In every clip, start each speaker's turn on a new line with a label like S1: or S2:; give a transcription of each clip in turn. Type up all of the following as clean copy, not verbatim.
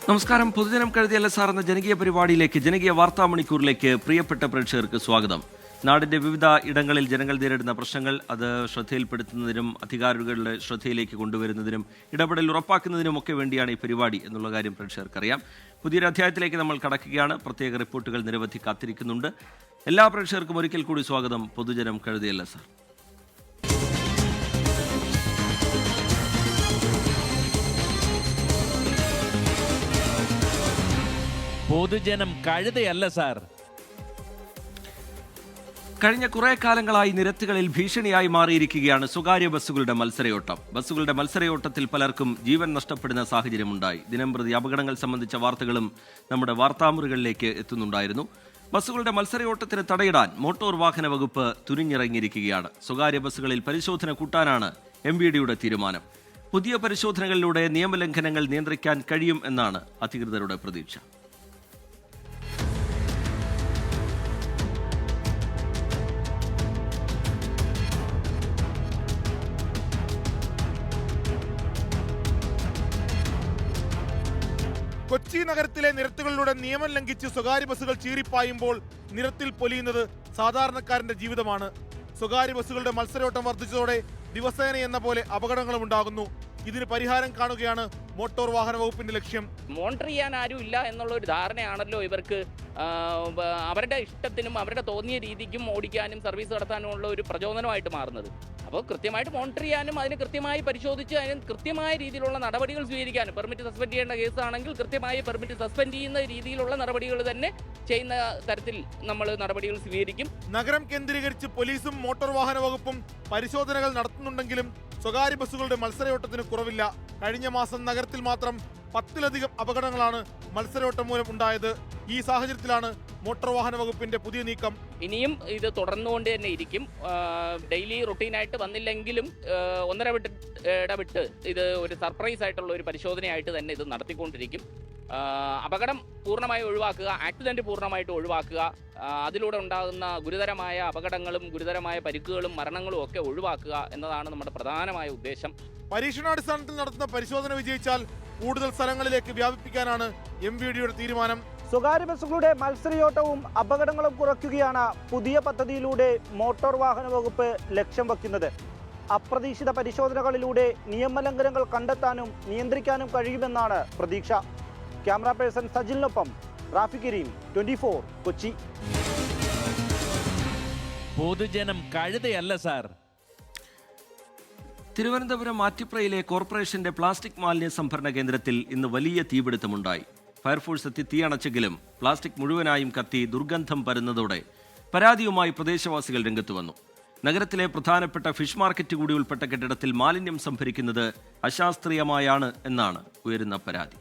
S1: നമസ്കാരം. പൊതുജനം കഴുതിയല്ല സാർ എന്ന ജനകീയ പരിപാടിയിലേക്ക്, ജനകീയ വാർത്താ മണിക്കൂറിലേക്ക് പ്രിയപ്പെട്ട പ്രേക്ഷകർക്ക് സ്വാഗതം. നാടിന്റെ വിവിധ ഇടങ്ങളിൽ ജനങ്ങൾ നേരിടുന്ന പ്രശ്നങ്ങൾ അത് ശ്രദ്ധയിൽപ്പെടുത്തുന്നതിനും അധികാരികളുടെ ശ്രദ്ധയിലേക്ക് കൊണ്ടുവരുന്നതിനും ഇടപെടൽ ഉറപ്പാക്കുന്നതിനുമൊക്കെ വേണ്ടിയാണ് ഈ പരിപാടി എന്നുള്ള കാര്യം പ്രേക്ഷകർക്കറിയാം. പുതിയൊരു അധ്യായത്തിലേക്ക് നമ്മൾ കടക്കുകയാണ്. പ്രത്യേക റിപ്പോർട്ടുകൾ നിരവധി കാത്തിരിക്കുന്നുണ്ട്. എല്ലാ പ്രേക്ഷകർക്കും ഒരിക്കൽ കൂടി സ്വാഗതം. പൊതുജനം കഴുതിയല്ല സാർ.
S2: പൊതുജനം കഴുതയല്ല സാർ.
S1: കഴിഞ്ഞ കുറെ കാലങ്ങളായി നിരത്തുകളിൽ ഭീഷണിയായി മാറിയിരിക്കുകയാണ് സ്വകാര്യ ബസ്സുകളുടെ മത്സരയോട്ടം. ബസ്സുകളുടെ മത്സരയോട്ടത്തിൽ പലർക്കും ജീവൻ നഷ്ടപ്പെടുന്ന സാഹചര്യമുണ്ടായി. ദിനംപ്രതി അപകടങ്ങൾ സംബന്ധിച്ച വാർത്തകളും നമ്മുടെ വാർത്താമുറികളിലേക്ക് എത്തുന്നുണ്ടായിരുന്നു. ബസ്സുകളുടെ മത്സരയോട്ടത്തിന് തടയിടാൻ മോട്ടോർ വാഹന വകുപ്പ് തുനിഞ്ഞിറങ്ങിയിരിക്കുകയാണ്. സ്വകാര്യ ബസ്സുകളിൽ പരിശോധന കൂട്ടാനാണ് MVDയുടെ തീരുമാനം. പുതിയ പരിശോധനകളിലൂടെ നിയമലംഘനങ്ങൾ നിയന്ത്രിക്കാൻ കഴിയും എന്നാണ് അധികൃതരുടെ പ്രതീക്ഷ.
S3: കൊച്ചി നഗരത്തിലെ നിരത്തുകളിലൂടെ നിയമം ലംഘിച്ച് സ്വകാര്യ ബസ്സുകൾ ചീറിപ്പായുമ്പോൾ നിരത്തിൽ പൊലിയുന്നത് സാധാരണക്കാരന്റെ ജീവിതമാണ്. സ്വകാര്യ ബസ്സുകളുടെ മത്സരോട്ടം വർദ്ധിച്ചതോടെ ദിവസേന എന്ന പോലെ അപകടങ്ങളും ഉണ്ടാകുന്നു. ഇതിന് പരിഹാരം കാണുകയാണ് മോട്ടോർ വാഹന വകുപ്പിന്റെ ലക്ഷ്യം.
S4: മോണിറ്റർ ചെയ്യാൻ ആരും ഇല്ല എന്നുള്ള ഒരു ധാരണയാണല്ലോ ഇവർക്ക്. അവരുടെ ഇഷ്ടത്തിനും അവരുടെ തോന്നിയ രീതിക്കും ഓടിക്കാനും സർവീസ് നടത്താനുമുള്ള ഒരു പ്രചോദനമായിട്ട് മാറുന്നത്. അപ്പോൾ കൃത്യമായിട്ട് മോണിറ്റർ ചെയ്യാനും അതിന് കൃത്യമായി പരിശോധിച്ച് അതിന് കൃത്യമായ രീതിയിലുള്ള നടപടികൾ സ്വീകരിക്കാനും, പെർമിറ്റ് സസ്പെൻഡ് ചെയ്യേണ്ട കേസാണെങ്കിൽ കൃത്യമായി പെർമിറ്റ് സസ്പെൻഡ് ചെയ്യുന്ന രീതിയിലുള്ള നടപടികൾ തന്നെ ചെയ്യുന്ന തരത്തിൽ നമ്മൾ നടപടികൾ സ്വീകരിക്കും.
S3: നഗരം കേന്ദ്രീകരിച്ച് പോലീസും മോട്ടോർ വാഹന വകുപ്പും പരിശോധനകൾ നടത്തുന്നുണ്ടെങ്കിലും സ്വകാര്യ ബസ്സുകളുടെ മത്സരയോട്ടത്തിന് കുറവില്ല. കഴിഞ്ഞ മാസം നഗരത്തിൽ മാത്രം 10-ലധികം അപകടങ്ങളാണ് മത്സരോട്ടം മൂലം ഉണ്ടായത്. ഈ സാഹചര്യത്തിലാണ് മോട്ടോർ വാഹന വകുപ്പിന്റെ പുതിയ നീക്കം.
S4: ഇനിയും ഇത് തുടർന്നുകൊണ്ട് തന്നെ ഇരിക്കും. ഡെയിലി റുട്ടീനായിട്ട് വന്നില്ലെങ്കിലും ഇടവിട്ട് ഇത് ഒരു സർപ്രൈസ് ആയിട്ടുള്ള ഒരു പരിശോധനയായിട്ട് തന്നെ ഇത് നടത്തിക്കൊണ്ടിരിക്കും. അപകടം പൂർണ്ണമായി ഒഴിവാക്കുക, ആക്സിഡന്റ് പൂർണ്ണമായിട്ട് ഒഴിവാക്കുക, അതിലൂടെ ഉണ്ടാകുന്ന ഗുരുതരമായ അപകടങ്ങളും ഗുരുതരമായ പരിക്കുകളും മരണങ്ങളും ഒക്കെ ഒഴിവാക്കുക എന്നതാണ് നമ്മുടെ പ്രധാനമായ ഉദ്ദേശം.
S3: പരീക്ഷണാടിസ്ഥാനത്തിൽ നടത്തുന്ന പരിശോധന വിജയിച്ചാൽ കൂടുതൽ സ്ഥലങ്ങളിലേക്ക് വ്യാപിപ്പിക്കാനാണ് MVDയുടെ തീരുമാനം.
S5: സ്വകാര്യ ബസ്സുകളുടെ മത്സരയോട്ടവും അപകടങ്ങളും കുറയ്ക്കുകയാണ് പുതിയ പദ്ധതിയിലൂടെ മോട്ടോർ വാഹന വകുപ്പ് ലക്ഷ്യം വയ്ക്കുന്നത്. അപ്രതീക്ഷിത പരിശോധനകളിലൂടെ നിയമലംഘനങ്ങൾ കണ്ടെത്താനും നിയന്ത്രിക്കാനും കഴിയുമെന്നാണ് പ്രതീക്ഷ. ക്യാമറ പേഴ്സൺ സജിലിനൊപ്പം റാഫി കരീം, 24 കൊച്ചി.
S2: പൊതുജനം കഴുതയല്ല സാർ.
S1: തിരുവനന്തപുരം ആറ്റിപ്രയിലെ കോർപ്പറേഷന്റെ പ്ലാസ്റ്റിക് മാലിന്യ സംഭരണ കേന്ദ്രത്തിൽ ഇന്ന് വലിയ തീപിടുത്തമുണ്ടായി. ഫയർഫോഴ്സ് എത്തി തീയണച്ചെങ്കിലും പ്ലാസ്റ്റിക് മുഴുവനായും കത്തി ദുർഗന്ധം പരന്നതോടെ പരാതിയുമായി പ്രദേശവാസികൾ രംഗത്ത് വന്നു. നഗരത്തിലെ പ്രധാനപ്പെട്ട ഫിഷ് മാർക്കറ്റ് കൂടി ഉൾപ്പെട്ട കെട്ടിടത്തിൽ മാലിന്യം സംഭരിക്കുന്നത് അശാസ്ത്രീയമായാണ് എന്നാണ് ഉയരുന്ന പരാതി.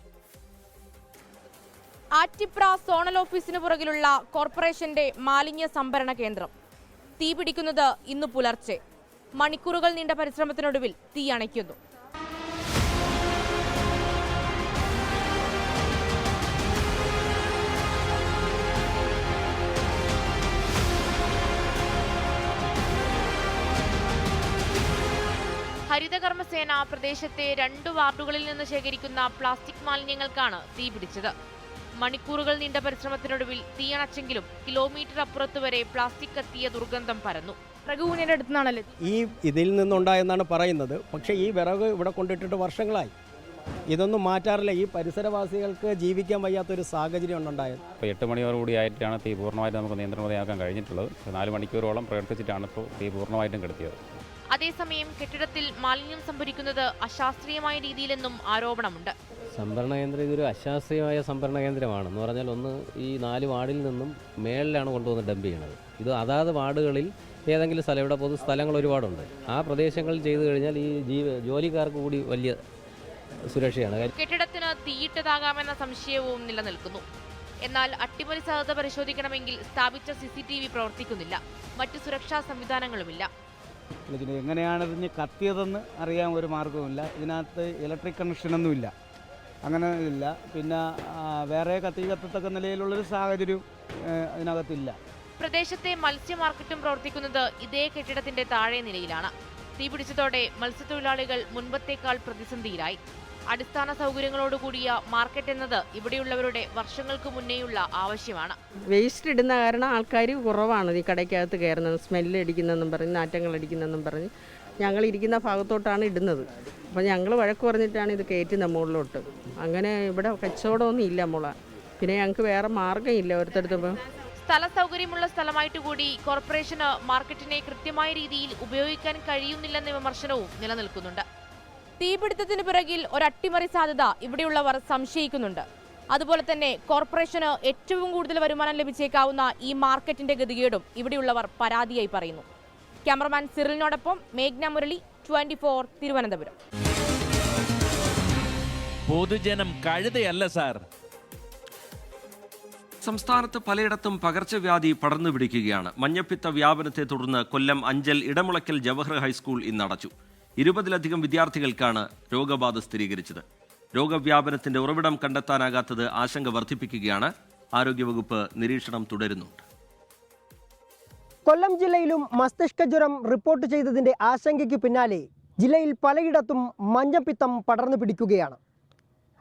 S6: ആറ്റിപ്ര സോണൽ ഓഫീസിന് പുറകിലുള്ള കോർപ്പറേഷന്റെ മാലിന്യ സംഭരണ കേന്ദ്രം തീപിടിക്കുന്നത് ഇന്ന് പുലർച്ചെ. മണിക്കൂറുകൾ നീണ്ട പരിശ്രമത്തിനൊടുവിൽ തീ അണയ്ക്കുന്നു. ഹരിതകർമ്മസേന പ്രദേശത്തെ 2 വാർഡുകളിൽ നിന്ന് ശേഖരിക്കുന്ന പ്ലാസ്റ്റിക് മാലിന്യങ്ങൾക്കാണ് തീപിടിച്ചത്. മണിക്കൂറുകൾ നീണ്ട പരിശ്രമത്തിനൊടുവിൽ തീയണച്ചെങ്കിലും കിലോമീറ്റർ അപ്പുറത്ത് വരെ പ്ലാസ്റ്റിക് കത്തിയ ദുർഗന്ധം പരന്നു. റഘുവിനയുടെ അടുത്തുനിന്നാണല്ലോ
S7: ഈ ഇതിൽ നിന്നുണ്ടായെന്നാണ് പറയുന്നത്. പക്ഷേ ഈ വിറക് ഇവിടെ കൊണ്ടിട്ടിട്ട് വർഷങ്ങളായി. ഇതൊന്നും മാറ്റാറില്ല. ഈ പരിസരവാസികൾക്ക് ജീവിക്കാൻ വയ്യാത്തൊരു സാഹചര്യം ഉണ്ടായത്.
S8: ഇപ്പോൾ 8 മണിയോടുകൂടി ആയിട്ടാണ് തീ പൂർണ്ണമായിട്ട് നമുക്ക് നിയന്ത്രണവിധേയമാക്കാൻ കഴിഞ്ഞിട്ടുള്ളത്. 4 മണിക്കൂറോളം പ്രവർത്തിച്ചിട്ടാണ് ഇപ്പോൾ തീ പൂർണ്ണമായിട്ടും കെടുത്തിയത്.
S6: അതേസമയം കെട്ടിടത്തിൽ മാലിന്യം സംഭരിക്കുന്നത് അശാസ്ത്രീയമായ രീതിയിലെന്നും ആരോപണമുണ്ട്.
S9: സംഭരണ കേന്ദ്രം ഇതൊരു അശാസ്ത്രീയമായ സംഭരണ കേന്ദ്രമാണ്. എന്ന് പറഞ്ഞാൽ ഈ 4 വാർഡിൽ നിന്നും മേളിലാണ് കൊണ്ടുവന്ന് ഡംപ് ചെയ്യണത്. ഇത് അതാത് വാർഡുകളിൽ ഏതെങ്കിലും സ്ഥലം, ഇവിടെ പൊതു സ്ഥലങ്ങൾ ഒരുപാടുണ്ട്, ആ പ്രദേശങ്ങളിൽ ചെയ്തു കഴിഞ്ഞാൽ ഈ ജോലിക്കാർക്ക് കൂടി വലിയ സുരക്ഷയാണ്.
S6: കെട്ടിടത്തിന് തീയിട്ടതാകാമെന്ന സംശയവും നിലനിൽക്കുന്നു. എന്നാൽ അട്ടിമറി സാധ്യത പരിശോധിക്കണമെങ്കിൽ സ്ഥാപിച്ച CCTV പ്രവർത്തിക്കുന്നില്ല. മറ്റ് സുരക്ഷാ സംവിധാനങ്ങളുമില്ല.
S10: എങ്ങനെയാണ് ഇതിന് കത്തിയതെന്ന് അറിയാൻ ഒരു മാർഗവുമില്ല. ഇതിനകത്ത് ഇലക്ട്രിക് കണക്ഷനൊന്നുമില്ല, അങ്ങനെ ഇല്ല. പിന്നെ വേറെ കത്തത്തക്ക നിലയിലുള്ളൊരു സാഹചര്യം അതിനകത്തില്ല.
S6: പ്രദേശത്തെ മത്സ്യ മാർക്കറ്റും പ്രവർത്തിക്കുന്നത് ഇതേ കെട്ടിടത്തിന്റെ താഴെ നിലയിലാണ്. തീപിടിച്ചതോടെ മത്സ്യത്തൊഴിലാളികൾ മുൻപത്തേക്കാൾ പ്രതിസന്ധിയിലായി. അടിസ്ഥാന സൗകര്യങ്ങളോടുകൂടിയ മാർക്കറ്റ് എന്നത് ഇവിടെയുള്ളവരുടെ വർഷങ്ങൾക്ക് മുന്നേയുള്ള ആവശ്യമാണ്.
S11: വേസ്റ്റ് ഇടുന്ന കാരണം ആൾക്കാർ കുറവാണ് ഈ കടയ്ക്കകത്ത് കയറുന്നത്. സ്മെല്ല് അടിക്കുന്നെന്നും പറഞ്ഞ്, നാറ്റങ്ങൾ അടിക്കുന്നെന്നും പറഞ്ഞ് ഞങ്ങൾ ഇരിക്കുന്ന ഭാഗത്തോട്ടാണ് ഇടുന്നത്. അപ്പോൾ ഞങ്ങൾ വഴക്ക് പറഞ്ഞിട്ടാണ് ഇത് കയറ്റുന്ന മുകളിലോട്ട്. അങ്ങനെ ഇവിടെ കച്ചവടമൊന്നും ഇല്ല മോള. പിന്നെ ഞങ്ങൾക്ക് വേറെ മാർഗ്ഗമില്ല ഓരോരുത്തടുത്തുമ്പോൾ.
S6: സ്ഥല സൗകര്യമുള്ള സ്ഥലമായിട്ട് കൂടി കോർപ്പറേഷന് മാർക്കറ്റിനെ കൃത്യമായ രീതിയിൽ ഉപയോഗിക്കാൻ കഴിയുന്നില്ലെന്ന വിമർശനവും നിലനിൽക്കുന്നുണ്ട്. തീപിടുത്തത്തിന് പിറകിൽ ഒരു അട്ടിമറി സാധ്യത ഇവിടെയുള്ളവർ സംശയിക്കുന്നുണ്ട്. അതുപോലെ തന്നെ കോർപ്പറേഷന് ഏറ്റവും കൂടുതൽ വരുമാനം ലഭിച്ചേക്കാവുന്ന ഈ മാർക്കറ്റിന്റെ ഗതികേടും ഇവിടെയുള്ളവർ പരാതിയായി പറയുന്നു. ക്യാമറമാൻ സിറിലിനോടൊപ്പം മേഘ്ന മുരളി, 24 തിരുവനന്തപുരം.
S2: പൊതുജനം കഴുതയല്ല സാർ.
S1: സംസ്ഥാനത്ത് പലയിടത്തും പകർച്ചവ്യാധി പടർന്നു പിടിക്കുകയാണ്. മഞ്ഞപ്പിത്ത വ്യാപനത്തെ തുടർന്ന് കൊല്ലം അഞ്ചൽ ഇടമുളയ്ക്കൽ ജവഹർ ഹൈസ്കൂൾ ഇന്ന് അടച്ചു. 20-ലധികം വിദ്യാർത്ഥികൾക്കാണ് രോഗബാധ സ്ഥിരീകരിച്ചത്. രോഗവ്യാപനത്തിന്റെ ഉറവിടം കണ്ടെത്താനാകാത്തത് ആശങ്ക വർദ്ധിപ്പിക്കുകയാണ്. ആരോഗ്യവകുപ്പ് നിരീക്ഷണം തുടരുന്നുണ്ട്.
S5: കൊല്ലം ജില്ലയിലും മസ്തിഷ്ക ജ്വരം റിപ്പോർട്ട് ചെയ്തതിന്റെ ആശങ്കയ്ക്ക് പിന്നാലെ ജില്ലയിൽ പലയിടത്തും മഞ്ഞപ്പിത്തം പടർന്നു പിടിക്കുകയാണ്.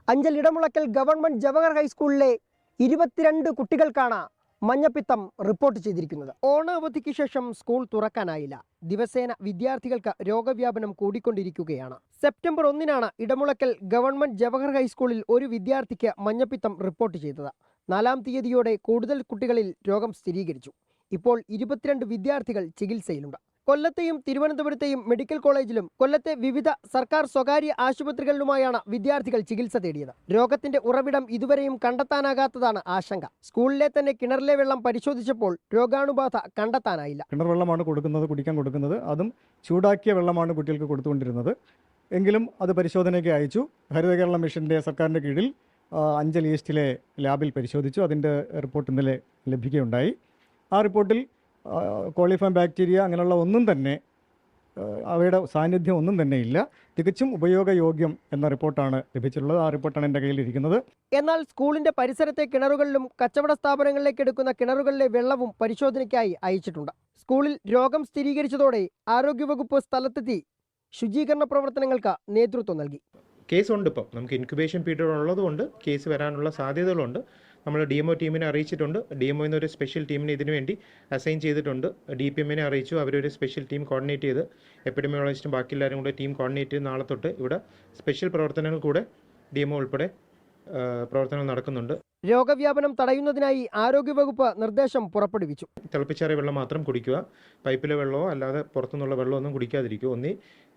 S5: അഞ്ചൽ ഇടമുളയ്ക്കൽ ഗവൺമെന്റ് ജവഹർ ഹൈസ്കൂളിലെ 22 കുട്ടികൾക്കാണ് മഞ്ഞപ്പിത്തം റിപ്പോർട്ട് ചെയ്തിരിക്കുന്നത്. ഓണാവധിക്ക് ശേഷം സ്കൂൾ തുറക്കാനായില്ല. ദിവസേന വിദ്യാർത്ഥികൾക്ക് രോഗവ്യാപനം കൂടിക്കൊണ്ടിരിക്കുകയാണ്. സെപ്റ്റംബർ 1-നാണ് ഇടമുളയ്ക്കൽ ഗവൺമെന്റ് ജവഹർ ഹൈസ്കൂളിൽ ഒരു വിദ്യാർത്ഥിക്ക് മഞ്ഞപ്പിത്തം റിപ്പോർട്ട് ചെയ്തത്. 4-ാം തീയതിയോടെ കൂടുതൽ കുട്ടികളിൽ രോഗം സ്ഥിരീകരിച്ചു. ഇപ്പോൾ 22 വിദ്യാർത്ഥികൾ ചികിത്സയിലുണ്ട്. കൊല്ലത്തെയും തിരുവനന്തപുരത്തെയും മെഡിക്കൽ കോളേജിലും കൊല്ലത്തെ വിവിധ സർക്കാർ സ്വകാര്യ ആശുപത്രികളിലുമായാണ് വിദ്യാർത്ഥികൾ ചികിത്സ തേടിയത്. രോഗത്തിന്റെ ഉറവിടം ഇതുവരെയും കണ്ടെത്താനാകാത്തതാണ് ആശങ്ക. സ്കൂളിലെ തന്നെ കിണറിലെ വെള്ളം പരിശോധിച്ചപ്പോൾ രോഗാണുബാധ കണ്ടെത്താനായില്ല.
S12: കിണർ വെള്ളമാണ് കുടിക്കാൻ കൊടുക്കുന്നത്. അതും ചൂടാക്കിയ വെള്ളമാണ് കുട്ടികൾക്ക് കൊടുത്തുകൊണ്ടിരുന്നത്. എങ്കിലും അത് പരിശോധനയ്ക്ക് അയച്ചു. ഹരിത കേരള മിഷന്റെ സർക്കാരിൻ്റെ കീഴിൽ അഞ്ചൽ ഈസ്റ്റിലെ ലാബിൽ പരിശോധിച്ചു. അതിൻ്റെ റിപ്പോർട്ട് ഇന്നലെ ലഭിക്കുകയുണ്ടായി. ആ റിപ്പോർട്ടിൽ കോളിഫോം ബാക്ടീരിയ അങ്ങനെയുള്ള ഒന്നും തന്നെ, അവയുടെ സാന്നിധ്യം ഒന്നും തന്നെ ഇല്ല. തികച്ചും ഉപയോഗയോഗ്യം എന്ന റിപ്പോർട്ടാണ് ലഭിച്ചിട്ടുള്ളത്. ആ റിപ്പോർട്ടാണ് എൻ്റെ കയ്യിലിരിക്കുന്നത്.
S5: എന്നാൽ സ്കൂളിന്റെ പരിസരത്തെ കിണറുകളിലും കച്ചവട സ്ഥാപനങ്ങളിലേക്ക് എടുക്കുന്ന കിണറുകളിലെ വെള്ളവും പരിശോധനയ്ക്കായി അയച്ചിട്ടുണ്ട്. സ്കൂളിൽ രോഗം സ്ഥിരീകരിച്ചതോടെ ആരോഗ്യവകുപ്പ് സ്ഥലത്തെത്തി ശുചീകരണ പ്രവർത്തനങ്ങൾക്ക് നേതൃത്വം നൽകി.
S13: കേസുണ്ട്. ഇപ്പം നമുക്ക് ഇൻക്യുബേഷൻ പീരീഡ് ഉള്ളതുകൊണ്ട് കേസ് വരാനുള്ള സാധ്യതകളുണ്ട്. നമ്മൾ DMO ടീമിനെ അറിയിച്ചിട്ടുണ്ട്. DMO എന്നൊരു സ്പെഷ്യൽ ടീമിനെ ഇതിനു വേണ്ടി അസൈൻ ചെയ്തിട്ടുണ്ട്. DPMനെ അറിയിച്ചു. അവരൊരു സ്പെഷ്യൽ ടീം കോർഡിനേറ്റ് ചെയ്ത് എപ്പിഡമിയോളജിസ്റ്റും ബാക്കി എല്ലാവരും കൂടെ ടീം കോർഡിനേറ്റ് ചെയ്ത് നാളെ തൊട്ട് ഇവിടെ സ്പെഷ്യൽ പ്രവർത്തനങ്ങൾ കൂടെ DMO ഉൾപ്പെടെ പ്രവർത്തനങ്ങൾ നടക്കുന്നുണ്ട്.
S5: രോഗവ്യാപനം തടയുന്നതിനായി ആരോഗ്യവകുപ്പ് നിർദ്ദേശം പുറപ്പെടുവിച്ചു.
S13: തിളപ്പിച്ചാറിയ വെള്ളം മാത്രം കുടിക്കുക. പൈപ്പിലെ വെള്ളമോ അല്ലാതെ പുറത്തുനിന്നുള്ള വെള്ളമോ ഒന്നും കുടിക്കാതിരിക്കുക. ഒന്നീ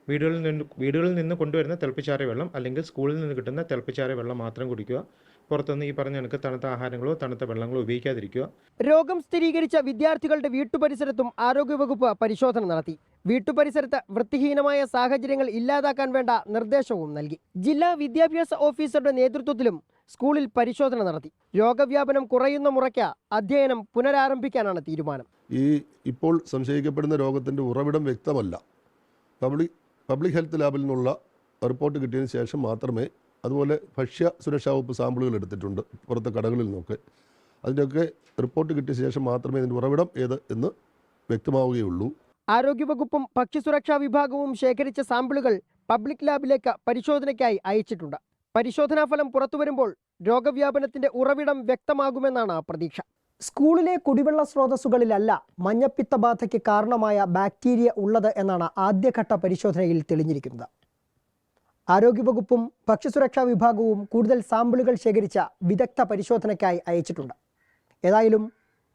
S13: വീടുകളിൽ നിന്ന് കൊണ്ടുവരുന്ന തിളപ്പിച്ചാറിയ വെള്ളം അല്ലെങ്കിൽ സ്കൂളിൽ നിന്ന് കിട്ടുന്ന തിളപ്പിച്ചാറിയ വെള്ളം മാത്രം കുടിക്കുക. പുറത്തുനിന്ന് ഈ പറഞ്ഞ കണക്ക് തണുത്ത ആഹാരങ്ങളോ തണുത്ത വെള്ളങ്ങളോ ഉപയോഗിക്കാതിരിക്കുക.
S5: രോഗം സ്ഥിരീകരിച്ച വിദ്യാർത്ഥികളുടെ വീട്ടുപരിസരത്തും ആരോഗ്യവകുപ്പ് പരിശോധന നടത്തി. വീട്ടുപരിസരത്ത് വൃത്തിഹീനമായ സാഹചര്യങ്ങൾ ഇല്ലാതാക്കാൻ വേണ്ട നിർദ്ദേശവും നൽകി. ജില്ലാ വിദ്യാഭ്യാസ ഓഫീസറുടെ നേതൃത്വത്തിലും സ്കൂളിൽ പരിശോധന നടത്തി. രോഗവ്യാപനം കുറയുന്ന മുറയ്ക്ക് അധ്യയനം പുനരാരംഭിക്കാനാണ് തീരുമാനം.
S14: ഇപ്പോൾ സംശയിക്കപ്പെടുന്ന രോഗത്തിൻ്റെ ഉറവിടം വ്യക്തമല്ല. പബ്ലിക് ഹെൽത്ത് ലാബിൽ നിന്നുള്ള റിപ്പോർട്ട് കിട്ടിയതിന് ശേഷം മാത്രമേ, അതുപോലെ ഭക്ഷ്യ സുരക്ഷാ വകുപ്പ് സാമ്പിളുകൾ എടുത്തിട്ടുണ്ട് പുറത്തെ കടകളിൽ നിന്നൊക്കെ. അതിൻ്റെയൊക്കെ റിപ്പോർട്ട് കിട്ടിയ ശേഷം മാത്രമേ ഇതിൻ്റെ ഉറവിടം ഏത് എന്ന് വ്യക്തമാവുകയുള്ളൂ.
S5: ആരോഗ്യവകുപ്പും ഭക്ഷ്യസുരക്ഷാ വിഭാഗവും ശേഖരിച്ച സാമ്പിളുകൾ പബ്ലിക് ലാബിലേക്ക് പരിശോധനയ്ക്കായി അയച്ചിട്ടുണ്ട്. പരിശോധനാ ഫലം പുറത്തുവരുമ്പോൾ രോഗവ്യാപനത്തിന്റെ ഉറവിടം വ്യക്തമാകുമെന്നാണ് പ്രതീക്ഷ. സ്കൂളിലെ കുടിവെള്ള സ്രോതസ്സുകളിലല്ല മഞ്ഞപ്പിത്ത ബാധയ്ക്ക് കാരണമായ ബാക്ടീരിയ ഉള്ളത് എന്നാണ് ആദ്യഘട്ട പരിശോധനയിൽ തെളിഞ്ഞിരിക്കുന്നത്. ആരോഗ്യവകുപ്പും ഭക്ഷ്യസുരക്ഷാ വിഭാഗവും കൂടുതൽ സാമ്പിളുകൾ ശേഖരിച്ച വിദഗ്ധ പരിശോധനയ്ക്കായി അയച്ചിട്ടുണ്ട്. ഏതായാലും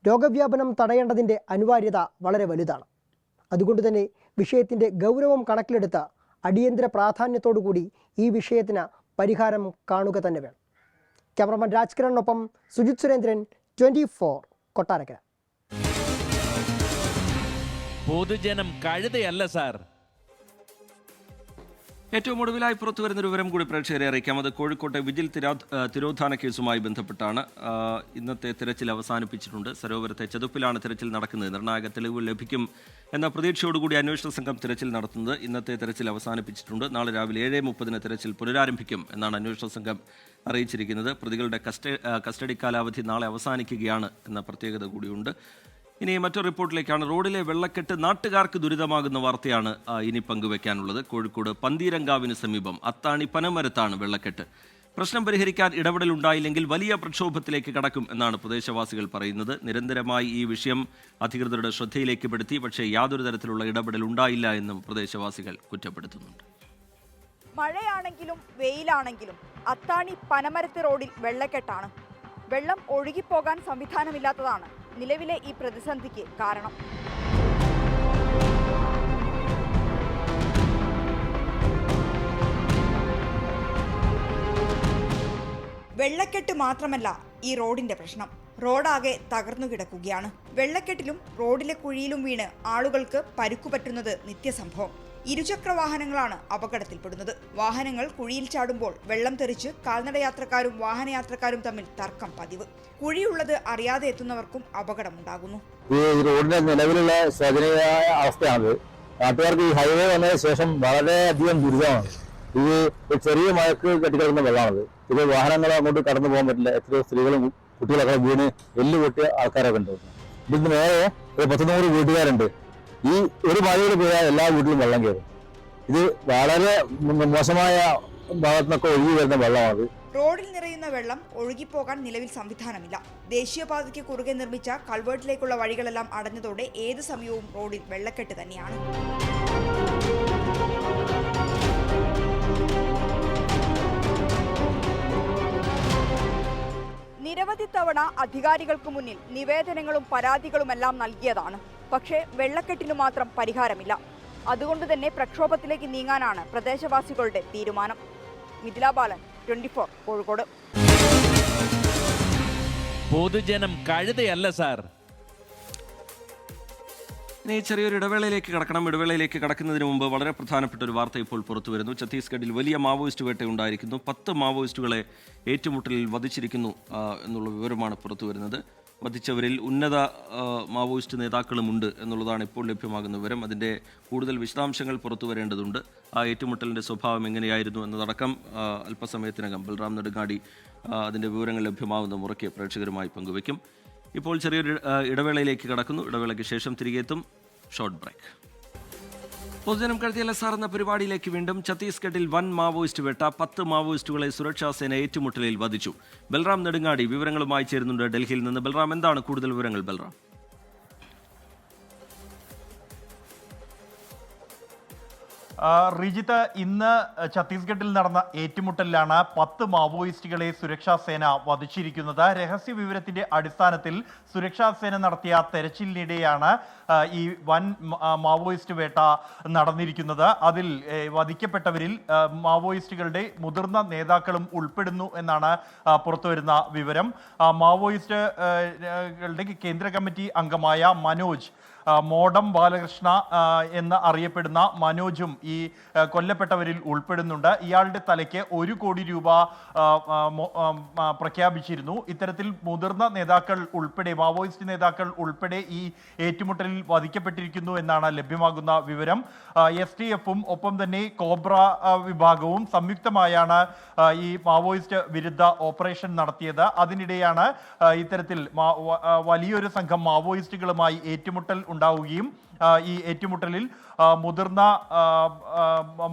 S5: രോഗവ്യാപനം തടയേണ്ടതിൻ്റെ അനിവാര്യത വളരെ വലുതാണ്. അതുകൊണ്ട് തന്നെ വിഷയത്തിൻ്റെ ഗൗരവം കണക്കിലെടുത്ത് അടിയന്തര പ്രാധാന്യത്തോടുകൂടി ഈ വിഷയത്തിന് പരിഹാരം കാണുക തന്നെ വേണം. ക്യാമറമാൻ രാജ്കിരണിനൊപ്പം സുജിത് സുരേന്ദ്രൻ, 24 കൊട്ടാരക്കര.
S2: പൊതുജനം കഴുതയല്ല സാർ.
S1: ഏറ്റവും ഒടുവിലായി പുറത്തുവരുന്നൊരു വിവരം കൂടി പ്രേക്ഷകരെ അറിയിക്കാം. അത് കോഴിക്കോട്ടെ വിജിൽ തിരോധാന കേസുമായി ബന്ധപ്പെട്ടാണ്. ഇന്നത്തെ തിരച്ചിൽ അവസാനിപ്പിച്ചിട്ടുണ്ട്. സരോവരത്തെ ചതുപ്പിലാണ് തിരച്ചിൽ നടക്കുന്നത്. നിർണായക തെളിവുകൾ ലഭിക്കും എന്ന പ്രതീക്ഷയോടുകൂടി അന്വേഷണ സംഘം തിരച്ചിൽ നടത്തുന്നത്. ഇന്നത്തെ തിരച്ചിൽ അവസാനിപ്പിച്ചിട്ടുണ്ട്. നാളെ രാവിലെ 7:30 തിരച്ചിൽ പുനരാരംഭിക്കും എന്നാണ് അന്വേഷണ സംഘം അറിയിച്ചിരിക്കുന്നത്. പ്രതികളുടെ കസ്റ്റഡി കാലാവധി നാളെ അവസാനിക്കുകയാണ് എന്ന പ്രത്യേകത കൂടിയുണ്ട്. ഇനി മറ്റൊരു റിപ്പോർട്ടിലേക്കാണ്. റോഡിലെ വെള്ളക്കെട്ട് നാട്ടുകാർക്ക് ദുരിതമാകുന്ന വാർത്തയാണ് ഇനി പങ്കുവെക്കാനുള്ളത്. കോഴിക്കോട് പന്തീരങ്കാവിന് സമീപം അത്താണി പനമരത്താണ് വെള്ളക്കെട്ട്. പ്രശ്നം പരിഹരിക്കാൻ ഇടപെടലുണ്ടായില്ലെങ്കിൽ വലിയ പ്രക്ഷോഭത്തിലേക്ക് കടക്കും എന്നാണ് പ്രദേശവാസികൾ പറയുന്നത്. നിരന്തരമായി ഈ വിഷയം അധികൃതരുടെ ശ്രദ്ധയിലേക്ക് പെടുത്തി, പക്ഷേ യാതൊരു തരത്തിലുള്ള ഇടപെടൽ ഉണ്ടായില്ല എന്നും പ്രദേശവാസികൾ കുറ്റപ്പെടുത്തുന്നുണ്ട്.
S15: മഴയാണെങ്കിലും വെയിലാണെങ്കിലും അത്താണി പനമരത്ത് റോഡിൽ വെള്ളക്കെട്ടാണ്. വെള്ളം ഒഴുകിപ്പോകാൻ സംവിധാനമില്ലാത്തതാണ് നിലവിലെ ഈ പ്രതിസന്ധിക്ക് കാരണം. വെള്ളക്കെട്ട് മാത്രമല്ല ഈ റോഡിന്റെ പ്രശ്നം. റോഡാകെ തകർന്നു കിടക്കുകയാണ്. വെള്ളക്കെട്ടിലും റോഡിലെ കുഴിയിലും വീണ് ആളുകൾക്ക് പരുക്കുപറ്റുന്നത് നിത്യസംഭവം. ഇരുചക്ര വാഹനങ്ങളാണ് അപകടത്തിൽപ്പെടുന്നത്. വാഹനങ്ങൾ കുഴിയിൽ ചാടുമ്പോൾ വെള്ളം തെറിച്ച് കാൽനടയാത്രക്കാരും വാഹനയാത്രക്കാരും തമ്മിൽ തർക്കം പതിവ്. കുഴിയുള്ളത് അറിയാതെ എത്തുന്നവർക്കും അപകടമുണ്ടാകുന്നു.
S16: ഈ റോഡിന്റെ നിലവിലുള്ള ശോചനീയമായ അവസ്ഥയാണ്. നാട്ടുകാർക്ക് ഈ ഹൈവേ വന്നതിന് ശേഷം വളരെയധികം ദുരിതമാണ്. ഇത് ചെറിയ മഴക്ക് കെട്ടിക്കിടക്കുന്ന വെള്ളമാണത്. ഇത് വാഹനങ്ങൾ അങ്ങോട്ട് കടന്നു പോകാൻ പറ്റില്ല. എത്രയോ സ്ത്രീകളും കുട്ടികളൊക്കെ വീണ് എല്ല് പൊട്ടിയ ആൾക്കാരൊക്കെ ഉണ്ട്. ഇതിന് നേരെ 100 വീട്ടുകാരുണ്ട്. ഈ ഒരു മഴയിൽ പോയാൽ എല്ലാ വീട്ടിലും വെള്ളം കയറും. ഇത് വളരെ മോശമായ ഭാഗത്തു നിന്നൊക്കെ ഒഴുകി വരുന്ന വെള്ളമാണ്.
S15: റോഡിൽ നിറയുന്ന വെള്ളം ഒഴുകിപ്പോകാൻ നിലവിൽ സംവിധാനമില്ല. ദേശീയപാതയ്ക്ക് കുറുകെ നിർമ്മിച്ച കൾവേർട്ടിലേക്കുള്ള വഴികളെല്ലാം അടഞ്ഞതോടെ ഏത് സമയവും റോഡിൽ വെള്ളക്കെട്ട് തന്നെയാണ്. നിരവധി തവണ അധികാരികൾക്ക് മുന്നിൽ നിവേദനങ്ങളും പരാതികളുമെല്ലാം നൽകിയതാണ്. പക്ഷേ വെള്ളക്കെട്ടിനു മാത്രം പരിഹാരമില്ല. അതുകൊണ്ട് തന്നെ പ്രക്ഷോഭത്തിലേക്ക് നീങ്ങാനാണ് പ്രദേശവാസികളുടെ തീരുമാനം. മിഥില ബാലൻ, 24 കോഴിക്കോട്.
S2: പൊതുജനം കഴുതയല്ല സാർ.
S1: ഇനി ചെറിയൊരു ഇടവേളയിലേക്ക് കടക്കണം. ഇടവേളയിലേക്ക് കടക്കുന്നതിന് മുമ്പ് വളരെ പ്രധാനപ്പെട്ട ഒരു വാർത്ത ഇപ്പോൾ പുറത്തു വരുന്നു. ഛത്തീസ്ഗഡിൽ വലിയ മാവോയിസ്റ്റ് വേട്ടയുണ്ടായിരിക്കുന്നു. 10 മാവോയിസ്റ്റുകളെ ഏറ്റുമുട്ടലിൽ വധിച്ചിരിക്കുന്നു എന്നുള്ള വിവരമാണ് പുറത്തു വരുന്നത്. വധിച്ചവരിൽ ഉന്നത മാവോയിസ്റ്റ് നേതാക്കളുമുണ്ട് എന്നുള്ളതാണ് ഇപ്പോൾ ലഭ്യമാകുന്ന വിവരം. അതിൻ്റെ കൂടുതൽ വിശദാംശങ്ങൾ പുറത്തു വരേണ്ടതുണ്ട്. ആ ഏറ്റുമുട്ടലിൻ്റെ സ്വഭാവം എങ്ങനെയായിരുന്നു എന്നതടക്കം അല്പസമയത്തിനകം ബൽറാം നെടുങ്ങാടി അതിൻ്റെ വിവരങ്ങൾ ലഭ്യമാകുന്ന മുറയ്ക്ക് പ്രേക്ഷകരുമായി പങ്കുവയ്ക്കും. ഇപ്പോൾ ചെറിയൊരു ഇടവേളയിലേക്ക് കടക്കുന്നു. ഇടവേളയ്ക്ക് ശേഷം തിരികെ എത്തും. Short break. പൊതുജനം കഴുതിയല്ല സാർ എന്ന പരിപാടിയിലേക്ക് വീണ്ടും. ഛത്തീസ്ഗഡിൽ വൻ മാവോയിസ്റ്റ് വേട്ട. 10 മാവോയിസ്റ്റുകളെ സുരക്ഷാ സേന ഏറ്റുമുട്ടലിൽ വധിച്ചു. ബൽറാം നെടുങ്ങാടി വിവരങ്ങളുമായി ചേരുന്നുണ്ട് ഡൽഹിയിൽ നിന്ന്. ബൽറാം, എന്താണ് കൂടുതൽ വിവരങ്ങൾ? ബൽറാം.
S17: റിജിത്ത്, ഇന്ന് ഛത്തീസ്ഗഡിൽ നടന്ന ഏറ്റുമുട്ടലിലാണ് 10 മാവോയിസ്റ്റുകളെ സുരക്ഷാ സേന വധിച്ചിരിക്കുന്നത്. രഹസ്യ വിവരത്തിന്റെ അടിസ്ഥാനത്തിൽ സുരക്ഷാ സേന നടത്തിയ തെരച്ചിലിനിടെയാണ് ഈ വൻ മാവോയിസ്റ്റ് വേട്ട നടന്നിരിക്കുന്നത്. അതിൽ വധിക്കപ്പെട്ടവരിൽ മാവോയിസ്റ്റുകളുടെ മുതിർന്ന നേതാക്കളും ഉൾപ്പെടുന്നു എന്നാണ് പുറത്തുവരുന്ന വിവരം. മാവോയിസ്റ്റുകളുടെ കേന്ദ്ര കമ്മിറ്റി അംഗമായ മനോജ്, മോഡം ബാലകൃഷ്ണ എന്ന് അറിയപ്പെടുന്ന മനോജും ഈ കൊല്ലപ്പെട്ടവരിൽ ഉൾപ്പെടുന്നുണ്ട്. ഇയാളുടെ തലയ്ക്ക് 1 കോടി രൂപ പ്രഖ്യാപിച്ചിരുന്നു. ഇത്തരത്തിൽ മുതിർന്ന നേതാക്കൾ ഉൾപ്പെടെ, മാവോയിസ്റ്റ് നേതാക്കൾ ഉൾപ്പെടെ ഈ ഏറ്റുമുട്ടലിൽ വധിക്കപ്പെട്ടിരിക്കുന്നു എന്നാണ് ലഭ്യമാകുന്ന വിവരം. STF-ഉം ഒപ്പം തന്നെ കോബ്ര വിഭാഗവും സംയുക്തമായാണ് ഈ മാവോയിസ്റ്റ് വിരുദ്ധ ഓപ്പറേഷൻ നടത്തിയത്. അതിനിടെയാണ് ഇത്തരത്തിൽ വലിയൊരു സംഘം മാവോയിസ്റ്റുകളുമായി ഏറ്റുമുട്ടൽ ഉണ്ടാവുകയും ഈ ഏറ്റുമുട്ടലിൽ മുതിർന്ന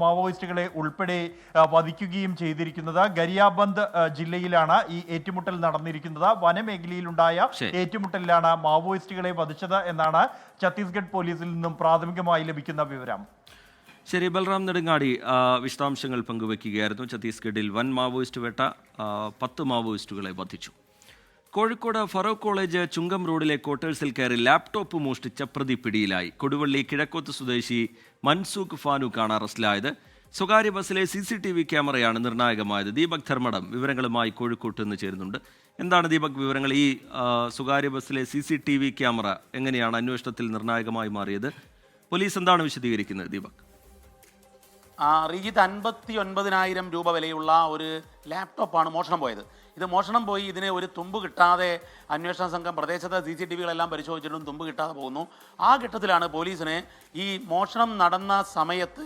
S17: മാവോയിസ്റ്റുകളെ ഉൾപ്പെടെ വധിക്കുകയും ചെയ്തിരിക്കുന്നത്. ഗരിയാബന്ദ് ജില്ലയിലാണ് ഈ ഏറ്റുമുട്ടൽ നടന്നിരിക്കുന്നത്. വനമേഖലയിലുണ്ടായ ഏറ്റുമുട്ടലിലാണ് മാവോയിസ്റ്റുകളെ വധിച്ചത് എന്നാണ് ഛത്തീസ്ഗഡ് പോലീസിൽ നിന്നും പ്രാഥമികമായി ലഭിക്കുന്ന വിവരം.
S1: ശരി, ബൽറാം നെടുങ്ങാടി വിശദാംശങ്ങൾ പങ്കുവയ്ക്കുകയായിരുന്നു. ഛത്തീസ്ഗഡിൽ വൻ മാവോയിസ്റ്റ് വേട്ട, 10 മാവോയിസ്റ്റുകളെ വധിച്ചു. കോഴിക്കോട് ഫറൂഖ് കോളേജ് ചുങ്കം റോഡിലെ ക്വാർട്ടേഴ്സിൽ കയറി ലാപ്ടോപ്പ് മോഷ്ടിച്ച പ്രതി പിടിയിലായി. കൊടുവള്ളി കിഴക്കോത്ത് സ്വദേശി മൻസൂഖ് ഫാനൂഖാണ് അറസ്റ്റിലായത്. സ്വകാര്യ ബസ്സിലെ CCTV ക്യാമറയാണ് നിർണായകമായത്. ദീപക് ധർമ്മടം വിവരങ്ങളുമായി കോഴിക്കോട്ട് നിന്ന് ചേരുന്നുണ്ട്. എന്താണ് ദീപക് വിവരങ്ങൾ? ഈ സ്വകാര്യ ബസ്സിലെ CCTV ക്യാമറ എങ്ങനെയാണ് അന്വേഷണത്തിൽ നിർണായകമായി മാറിയത്? പോലീസ് എന്താണ് വിശദീകരിക്കുന്നത്? ദീപക്.
S18: റീജിത്ത്, 59,000 രൂപ വിലയുള്ള ഒരു ലാപ്ടോപ്പാണ് മോഷണം പോയത്. ഇത് മോഷണം പോയി ഇതിന് ഒരു തുമ്പ് കിട്ടാതെ അന്വേഷണ സംഘം പ്രദേശത്തെ CCTVകളെല്ലാം പരിശോധിച്ചിട്ടും തുമ്പ് കിട്ടാതെ പോകുന്നു. ആ ഘട്ടത്തിലാണ് പോലീസിന് ഈ മോഷണം നടന്ന സമയത്ത്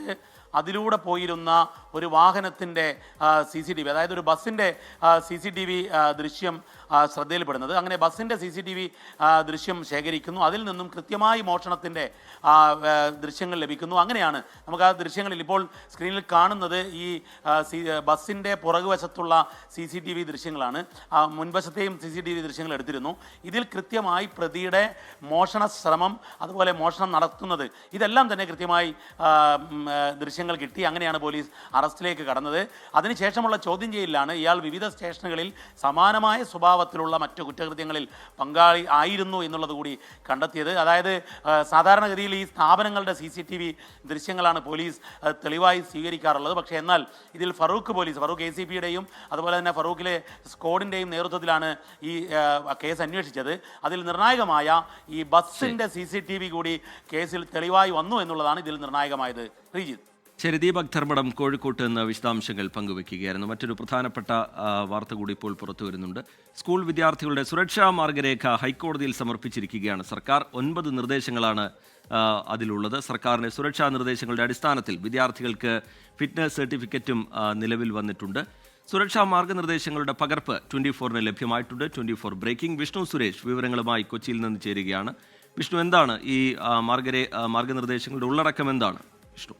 S18: അതിലൂടെ പോയിരുന്ന ഒരു വാഹനത്തിൻ്റെ CCTV, അതായത് ഒരു ബസ്സിൻ്റെ CCTV ദൃശ്യം ശ്രദ്ധയിൽപ്പെടുന്നത്. അങ്ങനെ ബസ്സിൻ്റെ CCTV ദൃശ്യം ശേഖരിക്കുന്നു. അതിൽ നിന്നും കൃത്യമായി മോഷണത്തിൻ്റെ ദൃശ്യങ്ങൾ ലഭിക്കുന്നു. അങ്ങനെയാണ് നമുക്ക് ആ ദൃശ്യങ്ങളിൽ ഇപ്പോൾ സ്ക്രീനിൽ കാണുന്നത് ഈ ബസ്സിൻ്റെ പുറകുവശത്തുള്ള CCTV ദൃശ്യങ്ങളാണ്. മുൻവശത്തെയും CCTV ദൃശ്യങ്ങൾ എടുത്തിരുന്നു. ഇതിൽ കൃത്യമായി പ്രതിയുടെ മോഷണ ശ്രമം, അതുപോലെ മോഷണം നടത്തുന്നത്, ഇതെല്ലാം തന്നെ കൃത്യമായി ദൃശ്യങ്ങൾ കിട്ടി. അങ്ങനെയാണ് പോലീസ് അറസ്റ്റിലേക്ക് കടന്നത്. അതിനുശേഷമുള്ള ചോദ്യം ചെയ്യലിലാണ് ഇയാൾ വിവിധ സ്റ്റേഷനുകളിൽ സമാനമായ സ്വഭാവത്തിലുള്ള മറ്റു കുറ്റകൃത്യങ്ങളിൽ പങ്കാളി ആയിരുന്നു എന്നുള്ളത് കൂടി കണ്ടെത്തിയത്. അതായത് സാധാരണഗതിയിൽ ഈ സ്ഥാപനങ്ങളുടെ CCTV ദൃശ്യങ്ങളാണ് പോലീസ് തെളിവായി സ്വീകരിക്കാറുള്ളത്. പക്ഷേ എന്നാൽ ഇതിൽ ഫറൂഖ് ACPയുടെയും അതുപോലെ തന്നെ ഫറൂഖിലെ സ്ക്വാഡിൻ്റെയും നേതൃത്വത്തിലാണ് ഈ കേസ് അന്വേഷിച്ചത്. അതിൽ നിർണായകമായ ഈ ബസ്സിൻ്റെ CCTV കൂടി കേസിൽ തെളിവായി വന്നു എന്നുള്ളതാണ് ഇതിൽ നിർണായകമായത്. ശ്രീജിത്ത്.
S1: ശരി, ദീപക് ധർമ്മടം കോഴിക്കോട്ട് നിന്ന് വിശദാംശങ്ങൾ പങ്കുവയ്ക്കുകയായിരുന്നു. മറ്റൊരു പ്രധാനപ്പെട്ട വാർത്ത കൂടി ഇപ്പോൾ പുറത്തു വരുന്നുണ്ട്. സ്കൂൾ വിദ്യാർത്ഥികളുടെ സുരക്ഷാ മാർഗരേഖ ഹൈക്കോടതിയിൽ സമർപ്പിച്ചിരിക്കുകയാണ് സർക്കാർ. 9 നിർദ്ദേശങ്ങളാണ് അതിലുള്ളത്. സർക്കാരിൻ്റെ സുരക്ഷാ നിർദ്ദേശങ്ങളുടെ അടിസ്ഥാനത്തിൽ വിദ്യാർത്ഥികൾക്ക് ഫിറ്റ്നസ് സർട്ടിഫിക്കറ്റും നിലവിൽ വന്നിട്ടുണ്ട്. സുരക്ഷാ മാർഗനിർദ്ദേശങ്ങളുടെ പകർപ്പ് 24-ന് ലഭ്യമായിട്ടുണ്ട്. 24 ബ്രേക്കിംഗ്. വിഷ്ണു സുരേഷ് വിവരങ്ങളുമായി കൊച്ചിയിൽ നിന്ന് ചേരുകയാണ്. വിഷ്ണു, എന്താണ് ഈ മാർഗനിർദ്ദേശങ്ങളുടെ ഉള്ളടക്കം എന്താണ്? വിഷ്ണു.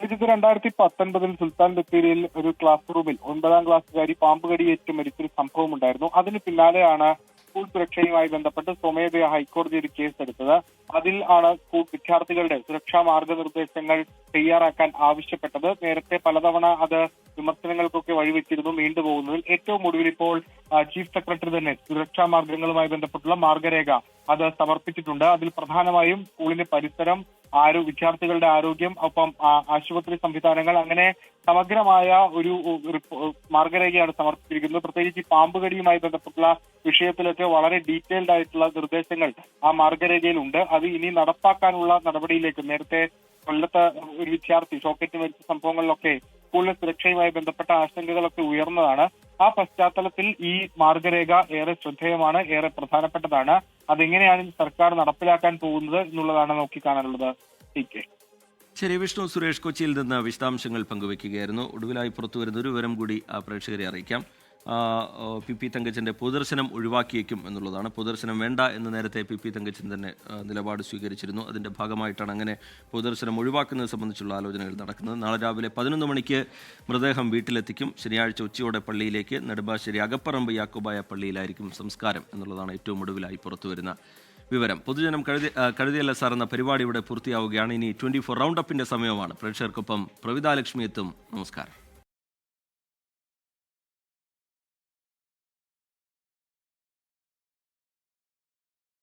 S19: 2019 സുൽത്താൻ ബത്തേരിയിൽ ഒരു ക്ലാസ് റൂമിൽ 9ാം ക്ലാസ്സുകാരി പാമ്പ് കടിയേറ്റ് മരിച്ചൊരു സംഭവം ഉണ്ടായിരുന്നു. അതിന് പിന്നാലെയാണ് സ്കൂൾ സുരക്ഷയുമായി ബന്ധപ്പെട്ട് സ്വമേധയാ ഹൈക്കോടതി ഒരു കേസ് എടുത്തത്. അതിൽ ആണ് സ്കൂൾ വിദ്യാർത്ഥികളുടെ സുരക്ഷാ മാർഗനിർദ്ദേശങ്ങൾ തയ്യാറാക്കാൻ ആവശ്യപ്പെട്ടത്. നേരത്തെ പലതവണ അത് വിമർശനങ്ങൾക്കൊക്കെ വഴിവെച്ചിരുന്നു നീണ്ടുപോകുന്നതിൽ. ഏറ്റവും ഒടുവിൽ ഇപ്പോൾ ചീഫ് സെക്രട്ടറി തന്നെ സുരക്ഷാ മാർഗങ്ങളുമായി ബന്ധപ്പെട്ടുള്ള മാർഗരേഖ അത് സമർപ്പിച്ചിട്ടുണ്ട്. അതിൽ പ്രധാനമായും സ്കൂളിന്റെ പരിസരം, വിദ്യാർത്ഥികളുടെ ആരോഗ്യം, ഒപ്പം ആശുപത്രി സംവിധാനങ്ങൾ, അങ്ങനെ സമഗ്രമായ ഒരു മാർഗരേഖയാണ് സമർപ്പിച്ചിരിക്കുന്നത്. പ്രത്യേകിച്ച് ഈ പാമ്പുകടിയുമായി ബന്ധപ്പെട്ടുള്ള വിഷയത്തിലൊക്കെ വളരെ ഡീറ്റെയിൽഡ് ആയിട്ടുള്ള നിർദ്ദേശങ്ങൾ ആ മാർഗരേഖയിലുണ്ട്. അത് ഇനി നടപ്പാക്കാനുള്ള നടപടിയിലേക്ക്, നേരത്തെ കൊല്ലത്ത് ഒരു വിദ്യാർത്ഥി ഷോക്കേറ്റ് മരിച്ച സംഭവങ്ങളിലൊക്കെ സ്കൂളിലെ സുരക്ഷയുമായി ബന്ധപ്പെട്ട ആശങ്കകളൊക്കെ ഉയർന്നതാണ്. ആ പശ്ചാത്തലത്തിൽ ഈ മാർഗരേഖ ഏറെ ശ്രദ്ധേയമാണ്, ഏറെ പ്രധാനപ്പെട്ടതാണ്. അതെങ്ങനെയാണ് സർക്കാർ നടപ്പിലാക്കാൻ പോകുന്നത് എന്നുള്ളതാണ് നോക്കിക്കാണാനുള്ളത്.
S1: ശരി, വിഷ്ണു സുരേഷ് കൊച്ചിയിൽ നിന്ന് വിശദാംശങ്ങൾ പങ്കുവയ്ക്കുകയായിരുന്നു. ഒടുവിലായി പുറത്തുവരുന്ന ഒരു വിവരം കൂടി പ്രേക്ഷകരെ അറിയിക്കാം. PP തങ്കച്ചൻ്റെ പൊതുദർശനം ഒഴിവാക്കിയേക്കും എന്നുള്ളതാണ്. പൊതുദർശനം വേണ്ട എന്ന് നേരത്തെ PP തങ്കച്ചൻ തന്നെ നിലപാട് സ്വീകരിച്ചിരുന്നു. അതിൻ്റെ ഭാഗമായിട്ടാണ് അങ്ങനെ പൊതുദർശനം ഒഴിവാക്കുന്നത് സംബന്ധിച്ചുള്ള ആലോചനകൾ നടക്കുന്നത്. നാളെ രാവിലെ 11 മണിക്ക് മൃതദേഹം വീട്ടിലെത്തിക്കും. ശനിയാഴ്ച ഉച്ചയോടെ പള്ളിയിലേക്ക്, നെടുമ്പാശ്ശേരി അകപ്പറമ്പ് യാക്കോബായ പള്ളിയിലായിരിക്കും സംസ്കാരം എന്നുള്ളതാണ് ഏറ്റവും ഒടുവിലായി പുറത്തുവരുന്ന വിവരം. പൊതുജനം കഴുതിയല്ല സാർ എന്ന പരിപാടി ഇവിടെ പൂർത്തിയാവുകയാണ്. ഇനി 24 റൗണ്ട് അപ്പിൻ്റെ സമയമാണ്. പ്രേക്ഷകർക്കൊപ്പം പ്രവിതാലക്ഷ്മി എത്തും. നമസ്കാരം.